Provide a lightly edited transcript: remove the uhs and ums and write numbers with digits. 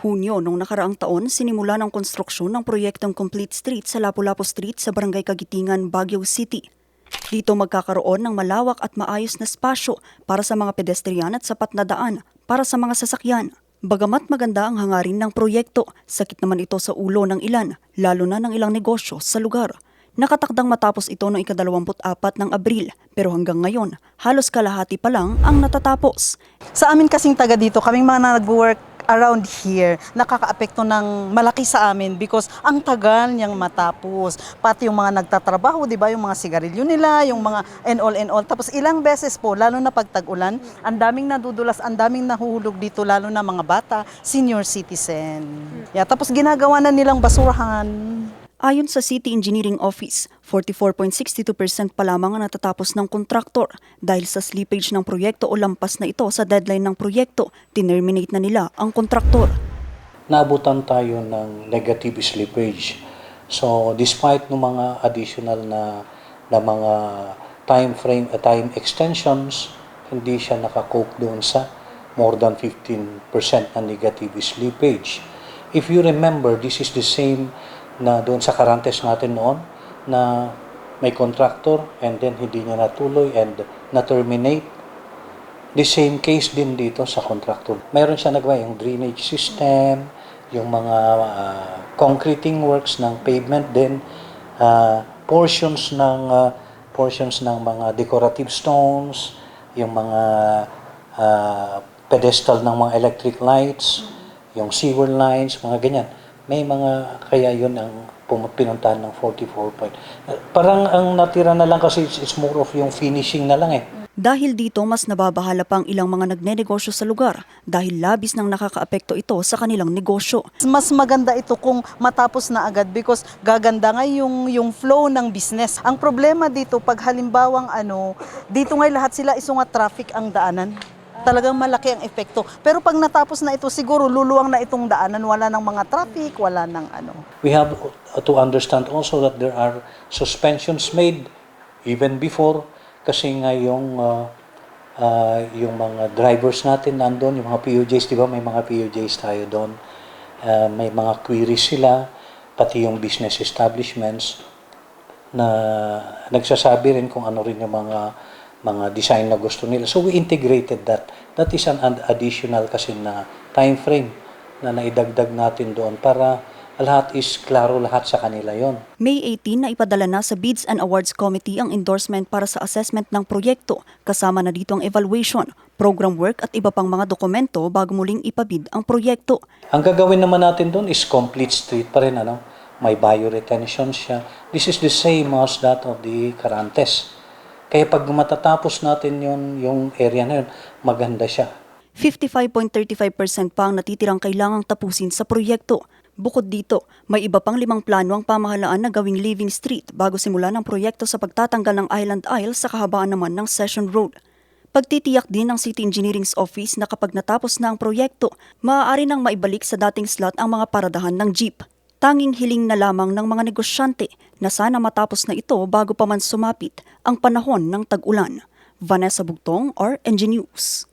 Hunyo noong nakaraang taon, sinimula ng konstruksyon ng proyektong Complete Street sa Lapu-Lapu Street sa Barangay Kagitingan, Baguio City. Dito magkakaroon ng malawak at maayos na espasyo para sa mga pedestrian at sapat na daan para sa mga sasakyan. Bagamat maganda ang hangarin ng proyekto, sakit naman ito sa ulo ng ilan, lalo na ng ilang negosyo sa lugar. Nakatakdang matapos ito noong ika-24 ng Abril, pero hanggang ngayon, halos kalahati pa lang ang natatapos. Sa amin kasing taga dito, kaming mga nag-work around here, nakakaapekto ng malaki sa amin because ang tagal niyang matapos. Pati yung mga nagtatrabaho, di ba, yung mga sigarilyo nila, yung mga and all. Tapos ilang beses po, lalo na pag tag-ulan, ang daming nadudulas, ang daming nahuhulog dito, lalo na mga bata, senior citizen. Tapos ginagawa na nilang basurahan. Ayon sa City Engineering Office, 44.62% pa lamang ang natatapos ng kontraktor. Dahil sa slippage ng proyekto o lampas na ito sa deadline ng proyekto, tinerminate na nila ang kontraktor. Naabutan tayo ng negative slippage. So despite ng mga additional na mga time extensions, hindi siya nakakope doon sa more than 15% na negative slippage. If you remember, this is the same na doon sa Carantes natin noon na may contractor and then hindi niya natuloy and na-terminate. The same case din dito sa contractor. Mayroon siya nagawa yung drainage system, yung mga concreting works ng pavement din, portions ng mga decorative stones, yung mga pedestal ng mga electric lights, yung sewer lines, mga ganyan. May mga, kaya yun ang pinuntahan ng 44 point. Parang ang natira na lang kasi it's more of yung finishing na lang eh. Dahil dito, mas nababahala pa ang ilang mga nagnenegosyo sa lugar dahil labis nang nakakaapekto ito sa kanilang negosyo. Mas maganda ito kung matapos na agad because gaganda nga yung flow ng business. Ang problema dito, pag halimbawang dito nga lahat sila isungat traffic ang daanan. Talagang malaki ang epekto. Pero pag natapos na ito, siguro luluwang na itong daanan, wala ng mga traffic, wala ng We have to understand also that there are suspensions made even before kasi nga yung mga drivers natin nandun, yung mga PUJs, di ba may mga PUJs tayo doon. May mga queries sila, pati yung business establishments na nagsasabi rin kung ano rin yung mga design na gusto nila. So we integrated that. That is an additional kasi na time frame na naidagdag natin doon para lahat is klaro lahat sa kanila yon. May 18 na ipadala na sa Bids and Awards Committee ang endorsement para sa assessment ng proyekto. Kasama na dito ang evaluation, program work at iba pang mga dokumento bago muling ipabid ang proyekto. Ang gagawin naman natin doon is complete street pa rin. May bioretention siya. This is the same as that of the Carantes. Kaya pag matatapos natin yung area na yun, maganda siya. 55.35% pa ang natitirang kailangang tapusin sa proyekto. Bukod dito, may iba pang 5 plano ang pamahalaan na gawing living street bago simulan ang proyekto sa pagtatanggal ng Island Aisle sa kahabaan naman ng Session Road. Pagtitiyak din ng City Engineering's Office na kapag natapos na ang proyekto, maaari nang maibalik sa dating slot ang mga paradahan ng jeep. Tanging hiling na lamang ng mga negosyante na sana matapos na ito bago pa man sumapit ang panahon ng tag-ulan. Vanessa Bugtong, RNG News.